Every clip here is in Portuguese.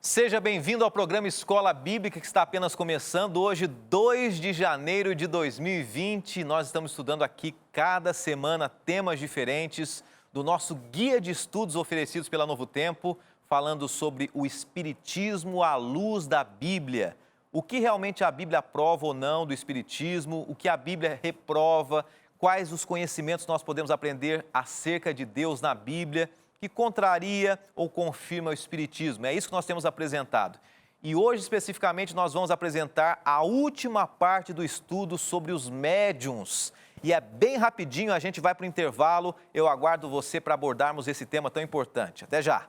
Seja bem-vindo ao programa Escola Bíblica, que está apenas começando. Hoje, 2 de janeiro de 2020, nós estamos estudando aqui cada semana temas diferentes do nosso guia de estudos oferecidos pela Novo Tempo, falando sobre o Espiritismo à luz da Bíblia. O que realmente a Bíblia aprova ou não do Espiritismo, o que a Bíblia reprova, quais os conhecimentos nós podemos aprender acerca de Deus na Bíblia, que contraria ou confirma o Espiritismo. É isso que nós temos apresentado. E hoje, especificamente, nós vamos apresentar a última parte do estudo sobre os médiuns. E é bem rapidinho, a gente vai para o intervalo. Eu aguardo você para abordarmos esse tema tão importante. Até já!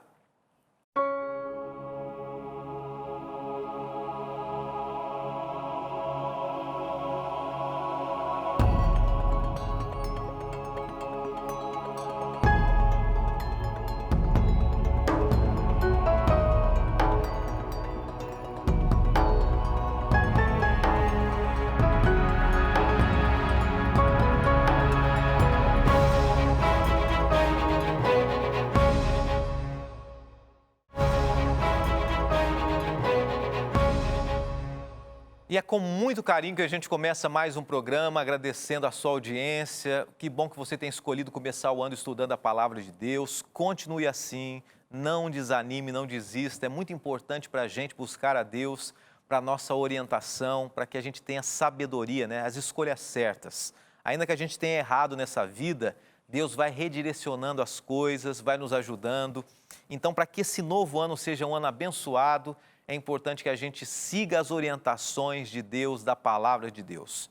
E é com muito carinho que a gente começa mais um programa, agradecendo a sua audiência. Que bom que você tem escolhido começar o ano estudando a Palavra de Deus. Continue assim, não desanime, não desista. É muito importante para a gente buscar a Deus, para a nossa orientação, para que a gente tenha sabedoria, as escolhas certas. Ainda que a gente tenha errado nessa vida, Deus vai redirecionando as coisas, vai nos ajudando. Então, para que esse novo ano seja um ano abençoado, é importante que a gente siga as orientações de Deus, da Palavra de Deus.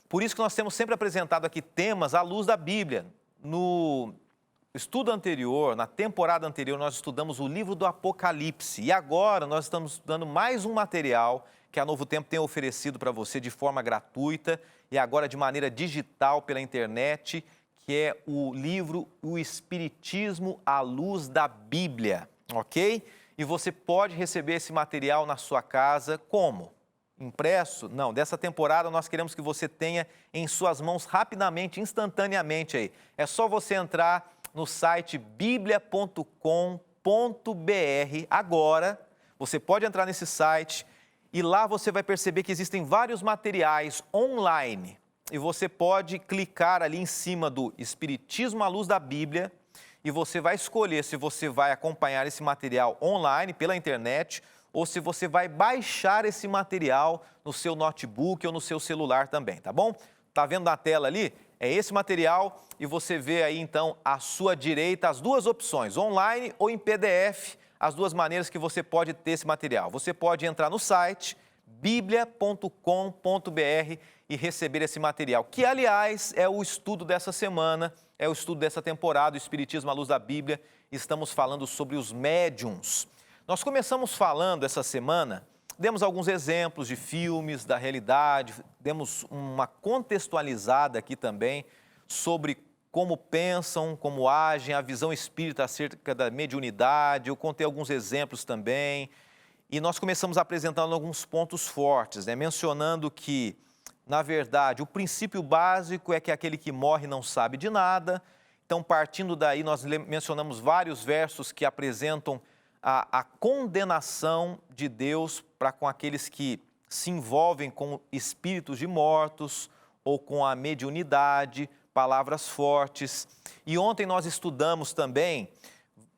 Por isso que nós temos sempre apresentado aqui temas à luz da Bíblia. No estudo anterior, na temporada anterior, nós estudamos o livro do Apocalipse. E agora nós estamos estudando mais um material que a Novo Tempo tem oferecido para você de forma gratuita e agora de maneira digital pela internet, que é o livro O Espiritismo à luz da Bíblia, ok? E você pode receber esse material na sua casa, como? Impresso? Não, dessa temporada nós queremos que você tenha em suas mãos rapidamente, instantaneamente aí. É só você entrar no site biblia.com.br agora. Você pode entrar nesse site e lá você vai perceber que existem vários materiais online. E você pode clicar ali em cima do Espiritismo à luz da Bíblia, e você vai escolher se você vai acompanhar esse material online, pela internet, ou se você vai baixar esse material no seu notebook ou no seu celular também, tá bom? Tá vendo na tela ali? É esse material e você vê aí então à sua direita as duas opções, online ou em PDF, as duas maneiras que você pode ter esse material. Você pode entrar no site biblia.com.br e receber esse material, que aliás é o estudo dessa semana, é o estudo dessa temporada, o Espiritismo à luz da Bíblia. Estamos falando sobre os médiuns. Nós começamos falando essa semana, demos alguns exemplos de filmes, da realidade, demos uma contextualizada aqui também sobre como pensam, como agem, a visão espírita acerca da mediunidade. Eu contei alguns exemplos também. E nós começamos apresentando alguns pontos fortes, mencionando que, na verdade, o princípio básico é que aquele que morre não sabe de nada. Então, partindo daí, nós mencionamos vários versos que apresentam a condenação de Deus para com aqueles que se envolvem com espíritos de mortos ou com a mediunidade, palavras fortes. E ontem nós estudamos também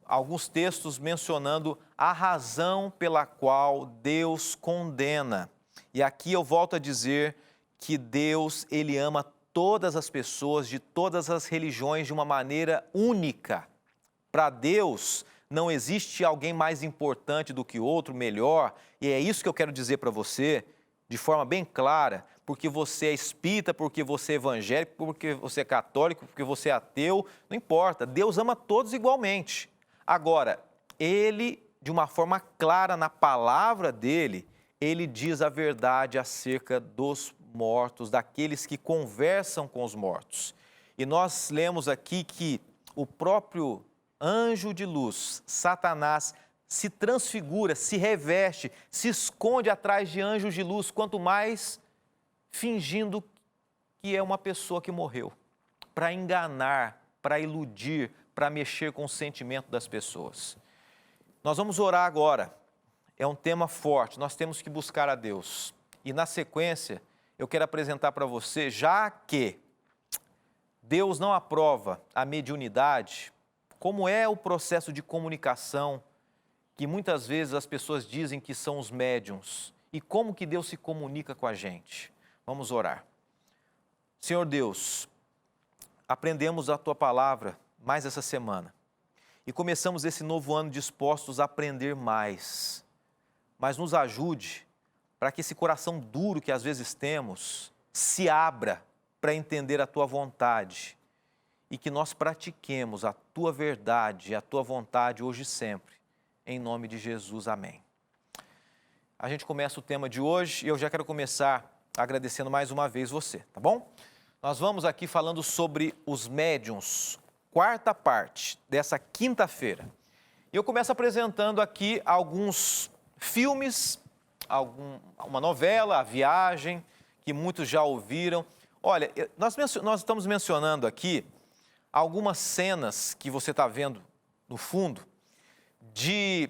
alguns textos mencionando a razão pela qual Deus condena. E aqui eu volto a dizer que Deus, Ele ama todas as pessoas de todas as religiões de uma maneira única. Para Deus, não existe alguém mais importante do que outro, melhor, e é isso que eu quero dizer para você, de forma bem clara, porque você é espírita, porque você é evangélico, porque você é católico, porque você é ateu, não importa, Deus ama todos igualmente. Agora, Ele, de uma forma clara na palavra dEle, Ele diz a verdade acerca dos mortos, daqueles que conversam com os mortos. E nós lemos aqui que o próprio anjo de luz, Satanás, se transfigura, se reveste, se esconde atrás de anjos de luz, quanto mais fingindo que é uma pessoa que morreu, para enganar, para iludir, para mexer com o sentimento das pessoas. Nós vamos orar agora. é um tema forte, nós temos que buscar a Deus. E na sequência, eu quero apresentar para você, já que Deus não aprova a mediunidade, como é o processo de comunicação que muitas vezes as pessoas dizem que são os médiuns e como que Deus se comunica com a gente. Vamos orar. Senhor Deus, aprendemos a Tua palavra mais essa semana e começamos esse novo ano dispostos a aprender mais. Mas nos ajude para que esse coração duro que às vezes temos se abra para entender a Tua vontade e que nós pratiquemos a Tua verdade e a Tua vontade hoje e sempre. Em nome de Jesus, amém. A gente começa o tema de hoje e eu já quero começar agradecendo mais uma vez você, tá bom? Nós vamos aqui falando sobre os médiuns, quarta parte dessa quinta-feira. E eu começo apresentando aqui alguns filmes, uma novela, A Viagem, que muitos já ouviram. Olha, nós estamos mencionando aqui algumas cenas que você está vendo no fundo, de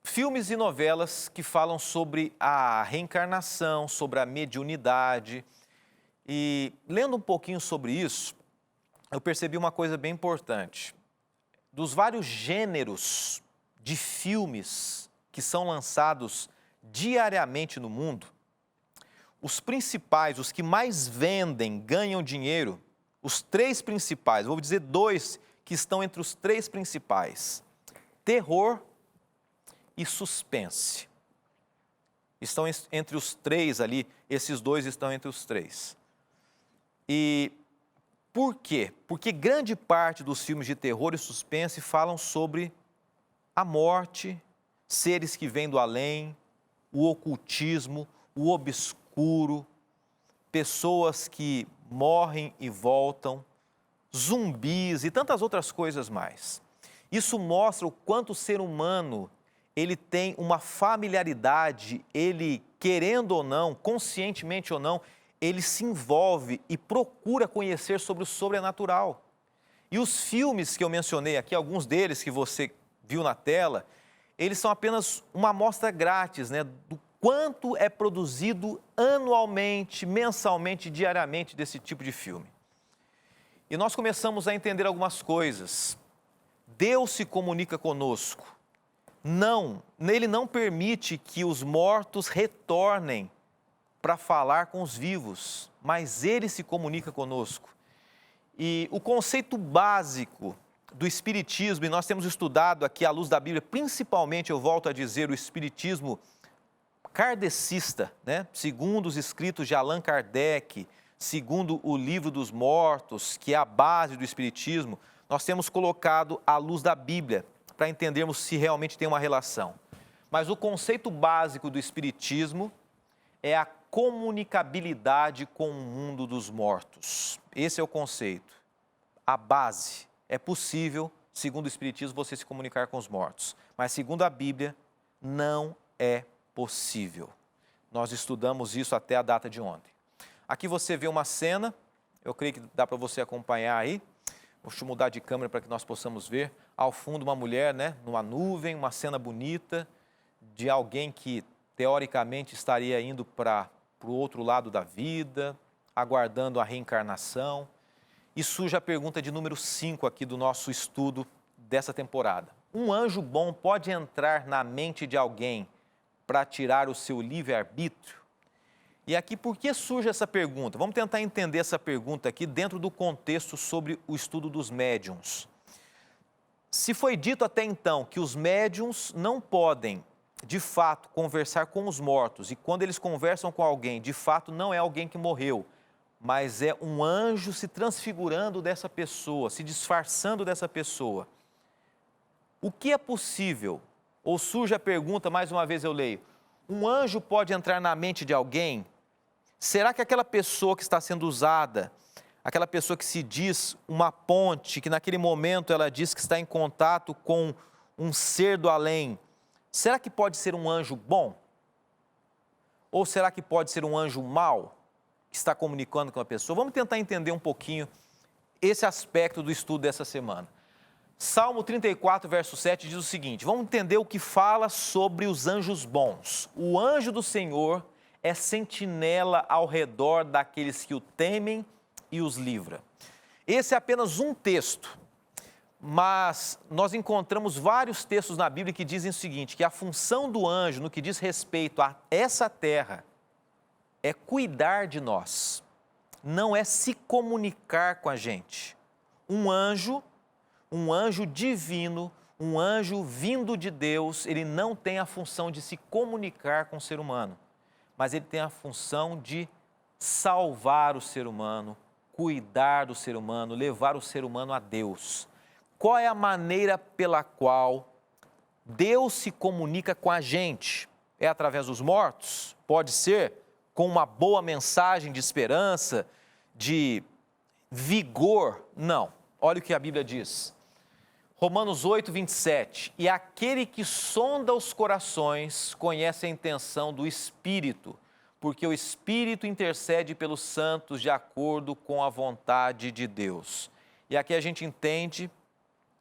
filmes e novelas que falam sobre a reencarnação, sobre a mediunidade. E lendo um pouquinho sobre isso, eu percebi uma coisa bem importante. Dos vários gêneros de filmes que são lançados diariamente no mundo, os principais, os que mais vendem, ganham dinheiro, os três principais, vou dizer dois que estão entre os três principais: terror e suspense. Estão entre os três ali, esses dois estão entre os três. E por quê? Porque grande parte dos filmes de terror e suspense falam sobre a morte, seres que vêm do além, o ocultismo, o obscuro, pessoas que morrem e voltam, zumbis e tantas outras coisas mais. Isso mostra o quanto o ser humano, ele tem uma familiaridade, ele, querendo ou não, conscientemente ou não, ele se envolve e procura conhecer sobre o sobrenatural. E os filmes que eu mencionei aqui, alguns deles que você viu na tela, eles são apenas uma amostra grátis, né, do quanto é produzido anualmente, mensalmente, diariamente desse tipo de filme. E nós começamos a entender algumas coisas. Deus se comunica conosco. Ele não permite que os mortos retornem para falar com os vivos, mas Ele se comunica conosco. E o conceito básico do Espiritismo, e nós temos estudado aqui à luz da Bíblia, principalmente, eu volto a dizer, o Espiritismo kardecista, né? Segundo os escritos de Allan Kardec, segundo o Livro dos Mortos, que é a base do Espiritismo, nós temos colocado à luz da Bíblia, para entendermos se realmente tem uma relação. Mas o conceito básico do Espiritismo é a comunicabilidade com o mundo dos mortos. Esse é o conceito, a base. É possível, segundo o Espiritismo, você se comunicar com os mortos. Mas, segundo a Bíblia, não é possível. Nós estudamos isso até a data de ontem. Aqui você vê uma cena, eu creio que dá para você acompanhar aí. Deixa eu mudar de câmera para que nós possamos ver. Ao fundo, uma mulher, né, numa nuvem, uma cena bonita de alguém que, teoricamente, estaria indo para o outro lado da vida, aguardando a reencarnação. E surge a pergunta de número 5 aqui do nosso estudo dessa temporada. Um anjo bom pode entrar na mente de alguém para tirar o seu livre-arbítrio? E aqui, por que surge essa pergunta? Vamos tentar entender essa pergunta aqui dentro do contexto sobre o estudo dos médiuns. Se foi dito até então que os médiuns não podem, de fato, conversar com os mortos, e quando eles conversam com alguém, de fato, não é alguém que morreu, mas é um anjo se transfigurando dessa pessoa, se disfarçando dessa pessoa. O que é possível? Ou surge a pergunta, mais uma vez eu leio, um anjo pode entrar na mente de alguém? Será que aquela pessoa que está sendo usada, aquela pessoa que se diz uma ponte, que naquele momento ela diz que está em contato com um ser do além, será que pode ser um anjo bom? Ou será que pode ser um anjo mau, que está comunicando com a pessoa? Vamos tentar entender um pouquinho esse aspecto do estudo dessa semana. Salmo 34, verso 7 diz o seguinte, vamos entender o que fala sobre os anjos bons. O anjo do Senhor é sentinela ao redor daqueles que o temem e os livra. Esse é apenas um texto, mas nós encontramos vários textos na Bíblia que dizem o seguinte, que a função do anjo no que diz respeito a essa terra é cuidar de nós, não é se comunicar com a gente. Um anjo divino, um anjo vindo de Deus, ele não tem a função de se comunicar com o ser humano, mas ele tem a função de salvar o ser humano, cuidar do ser humano, levar o ser humano a Deus. Qual é a maneira pela qual Deus se comunica com a gente? É através dos mortos? Pode ser com uma boa mensagem de esperança, de vigor? Não. Olha o que a Bíblia diz. Romanos 8, 27. E aquele que sonda os corações conhece a intenção do Espírito, porque o Espírito intercede pelos santos de acordo com a vontade de Deus. E aqui a gente entende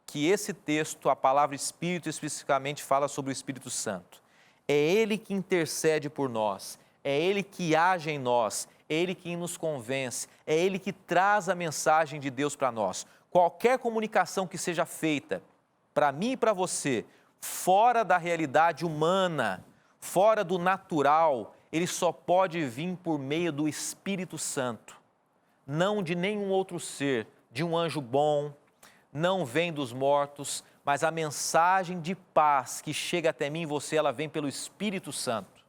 que esse texto, a palavra Espírito, especificamente fala sobre o Espírito Santo. É Ele que intercede por nós, é Ele que age em nós, é Ele que nos convence, é Ele que traz a mensagem de Deus para nós. Qualquer comunicação que seja feita, para mim e para você, fora da realidade humana, fora do natural, ele só pode vir por meio do Espírito Santo, não de nenhum outro ser, de um anjo bom, não vem dos mortos, mas a mensagem de paz que chega até mim e você, ela vem pelo Espírito Santo.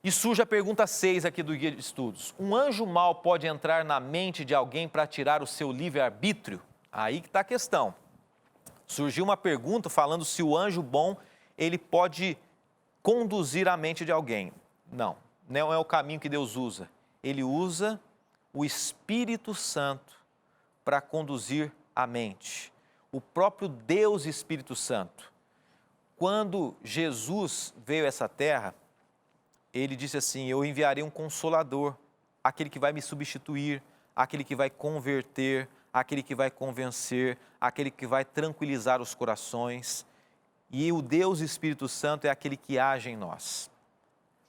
E surge a pergunta 6 aqui do Guia de Estudos. Um anjo mau pode entrar na mente de alguém para tirar o seu livre-arbítrio? Aí que está a questão. Surgiu uma pergunta falando se o anjo bom, ele pode conduzir a mente de alguém. Não, não é o caminho que Deus usa. Ele usa o Espírito Santo para conduzir a mente. O próprio Deus Espírito Santo. Quando Jesus veio a essa terra, ele disse assim, eu enviarei um Consolador, aquele que vai me substituir, aquele que vai converter, aquele que vai convencer, aquele que vai tranquilizar os corações. E o Deus Espírito Santo é aquele que age em nós.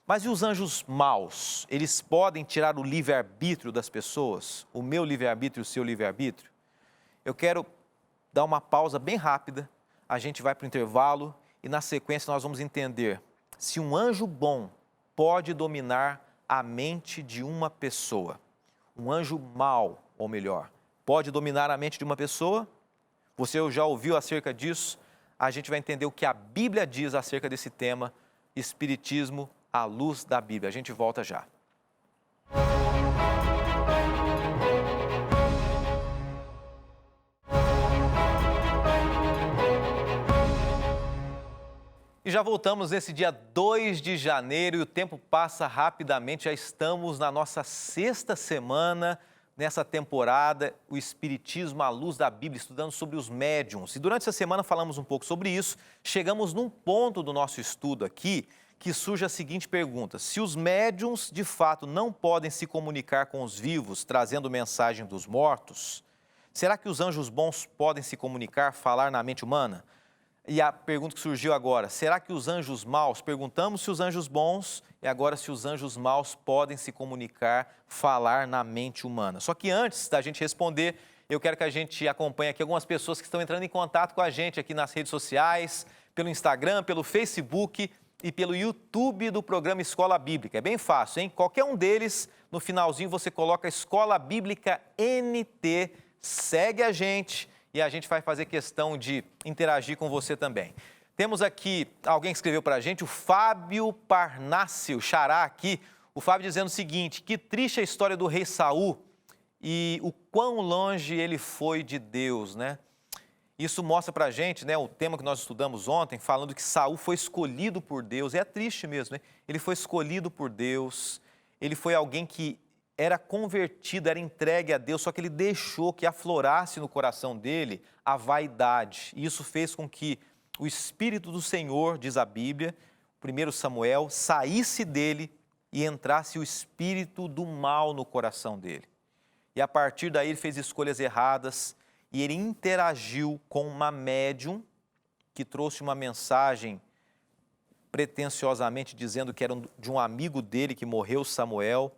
Mas e os anjos maus? Eles podem tirar o livre-arbítrio das pessoas? O meu livre-arbítrio e o seu livre-arbítrio? Eu quero dar uma pausa bem rápida, a gente vai para o intervalo e na sequência nós vamos entender se um anjo bom pode dominar a mente de uma pessoa. Um anjo mau, ou melhor, pode dominar a mente de uma pessoa? Você já ouviu acerca disso? A gente vai entender o que a Bíblia diz acerca desse tema, Espiritismo à luz da Bíblia. A gente volta já. E já voltamos nesse dia 2 de janeiro e o tempo passa rapidamente, já estamos na nossa 6ª semana nessa temporada, o Espiritismo à luz da Bíblia, estudando sobre os médiuns. E durante essa semana falamos um pouco sobre isso, chegamos num ponto do nosso estudo aqui que surge a seguinte pergunta, se os médiuns de fato não podem se comunicar com os vivos, trazendo mensagem dos mortos, será que os anjos bons podem se comunicar, falar na mente humana? E a pergunta que surgiu agora, será que os anjos maus, perguntamos se os anjos bons e agora se os anjos maus podem se comunicar, falar na mente humana. Só que antes da gente responder, eu quero que a gente acompanhe aqui algumas pessoas que estão entrando em contato com a gente aqui nas redes sociais, pelo Instagram, pelo Facebook e pelo YouTube do programa Escola Bíblica. É bem fácil, hein? Qualquer um deles, no finalzinho você coloca Escola Bíblica NT, segue a gente e a gente vai fazer questão de interagir com você também. Temos aqui alguém que escreveu para a gente, o Fábio Parnácio, xará aqui, o Fábio dizendo o seguinte, que triste a história do rei Saul e o quão longe ele foi de Deus, né? Isso mostra para a gente, né, o tema que nós estudamos ontem, falando que Saul foi escolhido por Deus, e é triste mesmo, né? Ele foi escolhido por Deus, ele foi alguém que era convertido, era entregue a Deus, só que ele deixou que aflorasse no coração dele a vaidade. E isso fez com que o Espírito do Senhor, diz a Bíblia, 1 Samuel, saísse dele e entrasse o espírito do mal no coração dele. E a partir daí ele fez escolhas erradas e ele interagiu com uma médium que trouxe uma mensagem pretensiosamente dizendo que era de um amigo dele que morreu, Samuel,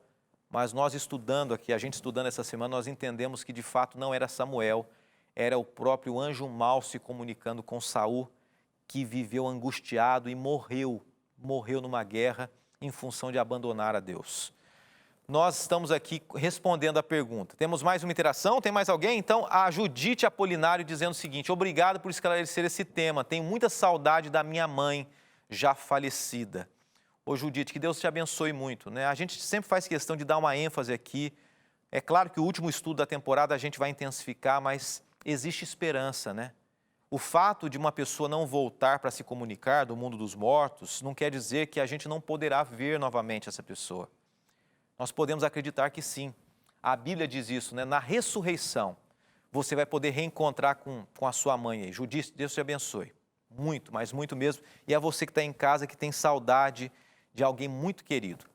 mas nós estudando aqui, a gente estudando essa semana, nós entendemos que de fato não era Samuel, era o próprio anjo mau se comunicando com Saul, que viveu angustiado e morreu numa guerra em função de abandonar a Deus. Nós estamos aqui respondendo a pergunta. Temos mais uma interação? Tem mais alguém? Então, a Judite Apolinário dizendo o seguinte: obrigado por esclarecer esse tema. Tenho muita saudade da minha mãe, já falecida. Ô Judite, que Deus te abençoe muito, né? A gente sempre faz questão de dar uma ênfase aqui. É claro que o último estudo da temporada a gente vai intensificar, mas existe esperança, né? O fato de uma pessoa não voltar para se comunicar do mundo dos mortos não quer dizer que a gente não poderá ver novamente essa pessoa. Nós podemos acreditar que sim. A Bíblia diz isso, né? Na ressurreição, você vai poder reencontrar com a sua mãe aí. Judite, Deus te abençoe. Muito, mas muito mesmo. E é você que está em casa, que tem saudade de alguém muito querido.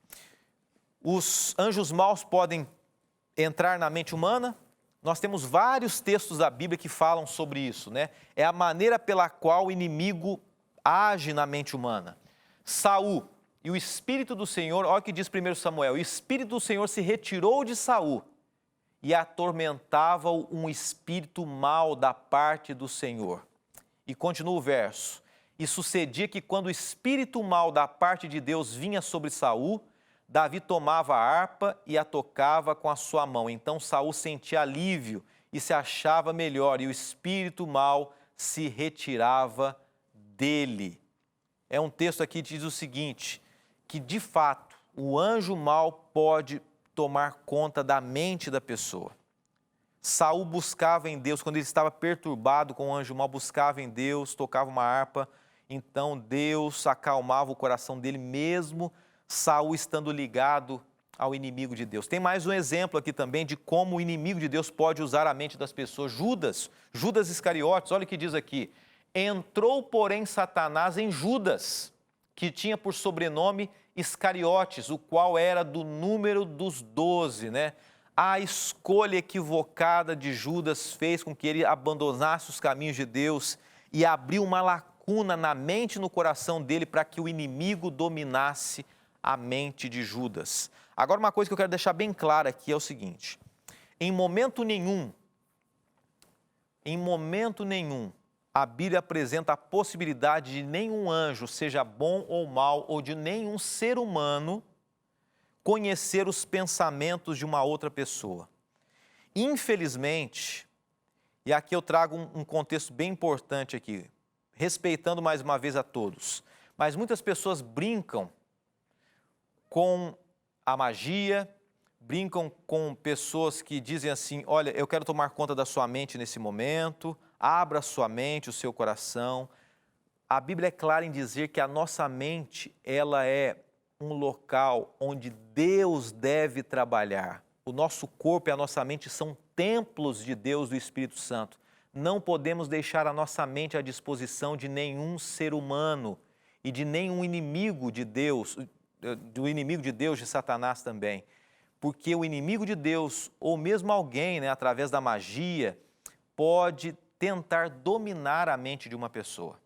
Os anjos maus podem entrar na mente humana? Nós temos vários textos da Bíblia que falam sobre isso, né? É a maneira pela qual o inimigo age na mente humana. Saul e o Espírito do Senhor, olha o que diz 1 Samuel, o Espírito do Senhor se retirou de Saul e atormentava-o um espírito mau da parte do Senhor. E continua o verso. E sucedia que quando o espírito mau da parte de Deus vinha sobre Saul, Davi tomava a harpa e a tocava com a sua mão. Então Saul sentia alívio e se achava melhor, e o espírito mau se retirava dele. É um texto aqui que diz o seguinte, que de fato o anjo mau pode tomar conta da mente da pessoa. Saul buscava em Deus, quando ele estava perturbado com o anjo mau, buscava em Deus, tocava uma harpa, então Deus acalmava o coração dele, mesmo Saul estando ligado ao inimigo de Deus. Tem mais um exemplo aqui também de como o inimigo de Deus pode usar a mente das pessoas. Judas Iscariotes, olha o que diz aqui. Entrou, porém, Satanás em Judas, que tinha por sobrenome Iscariotes, o qual era do número dos 12, né? A escolha equivocada de Judas fez com que ele abandonasse os caminhos de Deus e abriu uma lacuna na mente e no coração dele para que o inimigo dominasse a mente de Judas. Agora, uma coisa que eu quero deixar bem clara aqui é o seguinte: em momento nenhum, a Bíblia apresenta a possibilidade de nenhum anjo, seja bom ou mau, ou de nenhum ser humano, conhecer os pensamentos de uma outra pessoa. Infelizmente, e aqui eu trago um contexto bem importante aqui, respeitando mais uma vez a todos, mas muitas pessoas brincam com a magia, brincam com pessoas que dizem assim: olha, eu quero tomar conta da sua mente nesse momento, abra a sua mente, o seu coração. A Bíblia é clara em dizer que a nossa mente, ela é um local onde Deus deve trabalhar. O nosso corpo e a nossa mente são templos de Deus, do Espírito Santo. Não podemos deixar a nossa mente à disposição de nenhum ser humano e de nenhum inimigo de Deus, do inimigo de Deus, de Satanás também. Porque o inimigo de Deus, ou mesmo alguém, né, através da magia, pode tentar dominar a mente de uma pessoa.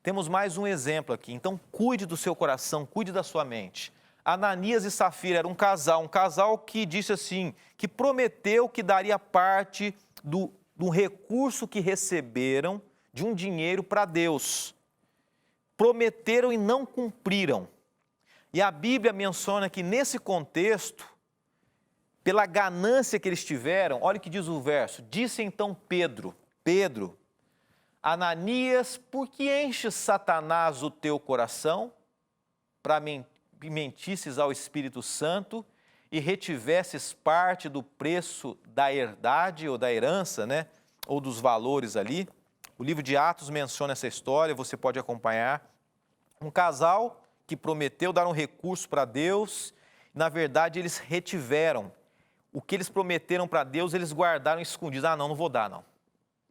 Temos mais um exemplo aqui, então cuide do seu coração, cuide da sua mente. Ananias e Safira era um casal que disse assim, que prometeu que daria parte do recurso que receberam de um dinheiro para Deus. Prometeram e não cumpriram. E a Bíblia menciona que nesse contexto, pela ganância que eles tiveram, olha o que diz o verso, disse então Pedro, Ananias, por que enches Satanás o teu coração para mentisses ao Espírito Santo e retivesses parte do preço da herdade ou da herança, né? Ou dos valores ali? O livro de Atos menciona essa história, você pode acompanhar. Um casal que prometeu dar um recurso para Deus, na verdade eles retiveram. O que eles prometeram para Deus, eles guardaram escondido. Ah, não vou dar, não.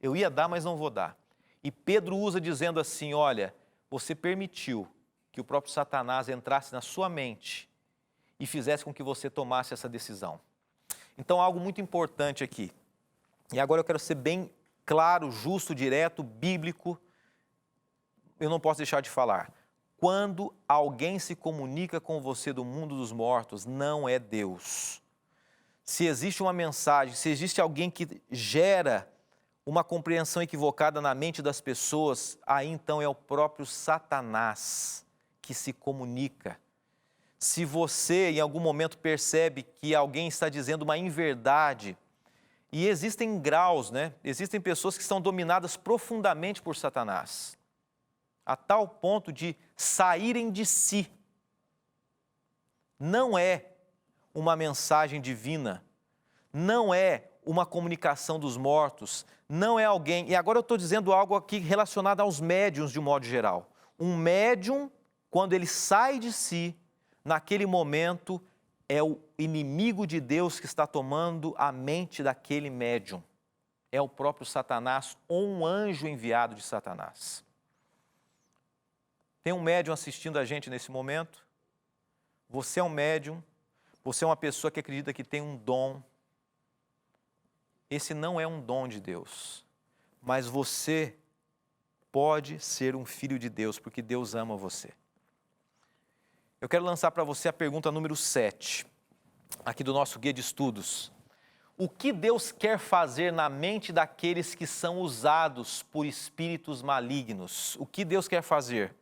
Eu ia dar, mas não vou dar. E Pedro usa dizendo assim, olha, você permitiu que o próprio Satanás entrasse na sua mente e fizesse com que você tomasse essa decisão. Então, algo muito importante aqui. E agora eu quero ser bem claro, justo, direto, bíblico, eu não posso deixar de falar. Quando alguém se comunica com você do mundo dos mortos, não é Deus. Se existe uma mensagem, se existe alguém que gera uma compreensão equivocada na mente das pessoas, aí então é o próprio Satanás que se comunica. Se você em algum momento percebe que alguém está dizendo uma inverdade, e existem graus, né? Existem pessoas que estão dominadas profundamente por Satanás, a tal ponto de saírem de si. Não é uma mensagem divina, não é uma comunicação dos mortos, não é alguém... E agora eu estou dizendo algo aqui relacionado aos médiuns de um modo geral. Um médium, quando ele sai de si, naquele momento, é o inimigo de Deus que está tomando a mente daquele médium. É o próprio Satanás ou um anjo enviado de Satanás. Tem um médium assistindo a gente nesse momento? Você é um médium, você é uma pessoa que acredita que tem um dom. Esse não é um dom de Deus, mas você pode ser um filho de Deus, porque Deus ama você. Eu quero lançar para você a pergunta número 7, aqui do nosso guia de estudos. O que Deus quer fazer na mente daqueles que são usados por espíritos malignos? O que Deus quer fazer?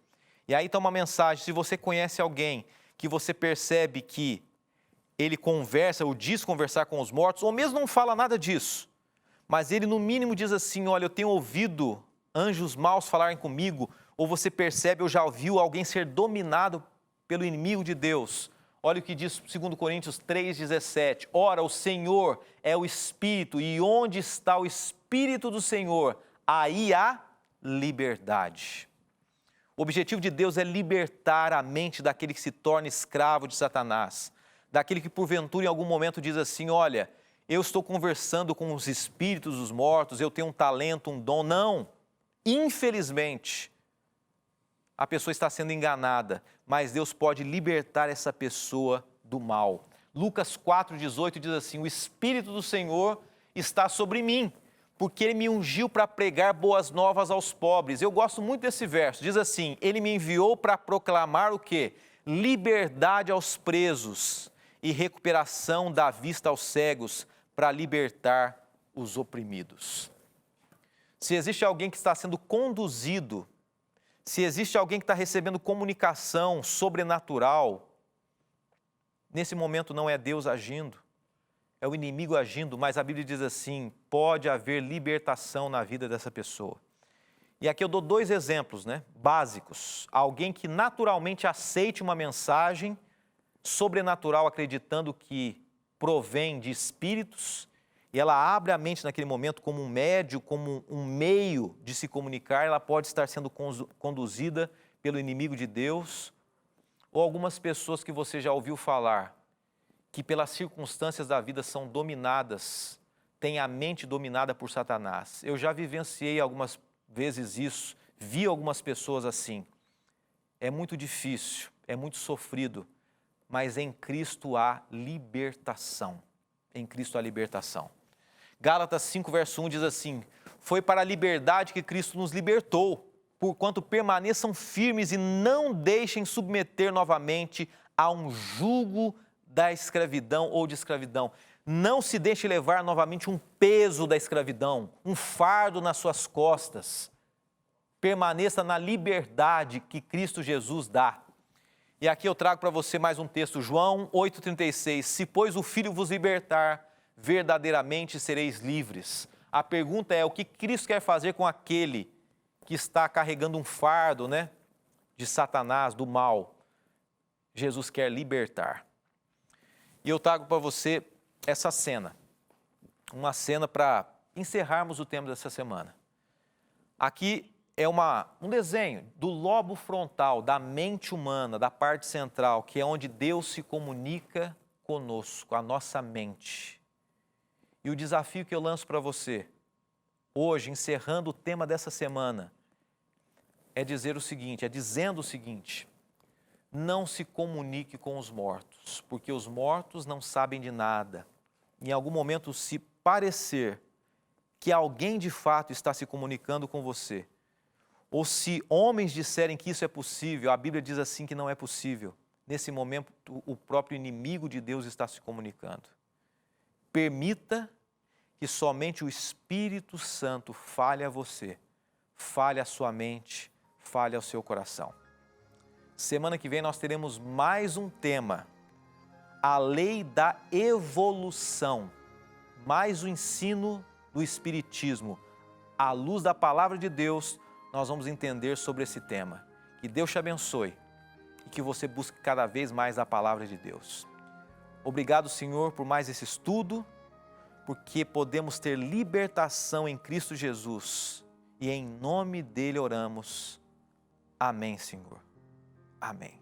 E aí está uma mensagem, se você conhece alguém que você percebe que ele conversa ou diz conversar com os mortos, ou mesmo não fala nada disso, mas ele no mínimo diz assim, olha, eu tenho ouvido anjos maus falarem comigo, ou você percebe ou já ouviu alguém ser dominado pelo inimigo de Deus. Olha o que diz 2 Coríntios 3,17, ora, o Senhor é o Espírito, e onde está o Espírito do Senhor, aí há liberdade. O objetivo de Deus é libertar a mente daquele que se torna escravo de Satanás, daquele que porventura em algum momento diz assim, olha, eu estou conversando com os espíritos dos mortos, eu tenho um talento, um dom. Não, infelizmente, a pessoa está sendo enganada, mas Deus pode libertar essa pessoa do mal. Lucas 4,18 diz assim, o Espírito do Senhor está sobre mim, porque Ele me ungiu para pregar boas novas aos pobres. Eu gosto muito desse verso, diz assim, Ele me enviou para proclamar o quê? Liberdade aos presos e recuperação da vista aos cegos, para libertar os oprimidos. Se existe alguém que está sendo conduzido, se existe alguém que está recebendo comunicação sobrenatural, nesse momento não é Deus agindo, é o inimigo agindo, mas a Bíblia diz assim, pode haver libertação na vida dessa pessoa. E aqui eu dou 2 exemplos, né, básicos. Alguém que naturalmente aceite uma mensagem sobrenatural, acreditando que provém de espíritos, e ela abre a mente naquele momento como um médio, como um meio de se comunicar, ela pode estar sendo conduzida pelo inimigo de Deus, ou algumas pessoas que você já ouviu falar, que pelas circunstâncias da vida são dominadas, têm a mente dominada por Satanás. Eu já vivenciei algumas vezes isso, vi algumas pessoas assim. É muito difícil, é muito sofrido, mas em Cristo há libertação. Em Cristo há libertação. Gálatas 5, verso 1 diz assim, foi para a liberdade que Cristo nos libertou, porquanto permaneçam firmes e não deixem submeter novamente a um jugo da escravidão ou de escravidão. Não se deixe levar novamente um peso da escravidão, um fardo nas suas costas. Permaneça na liberdade que Cristo Jesus dá. E aqui eu trago para você mais um texto, João 8,36. Se, pois, o Filho vos libertar, verdadeiramente sereis livres. A pergunta é, o que Cristo quer fazer com aquele que está carregando um fardo, né, de Satanás, do mal? Jesus quer libertar. E eu trago para você essa cena, uma cena para encerrarmos o tema dessa semana. Aqui é um desenho do lobo frontal, da mente humana, da parte central, que é onde Deus se comunica conosco, a nossa mente. E o desafio que eu lanço para você, hoje, encerrando o tema dessa semana, é dizendo o seguinte, não se comunique com os mortos, porque os mortos não sabem de nada. Em algum momento, se parecer que alguém de fato está se comunicando com você, ou se homens disserem que isso é possível, a Bíblia diz assim que não é possível. Nesse momento, o próprio inimigo de Deus está se comunicando. Permita que somente o Espírito Santo fale a você, fale a sua mente, fale ao seu coração. Semana que vem nós teremos mais um tema, a lei da evolução, mais o ensino do Espiritismo. À luz da palavra de Deus, nós vamos entender sobre esse tema. Que Deus te abençoe e que você busque cada vez mais a palavra de Deus. Obrigado, Senhor, por mais esse estudo, porque podemos ter libertação em Cristo Jesus. E em nome dele oramos. Amém, Senhor. Amém.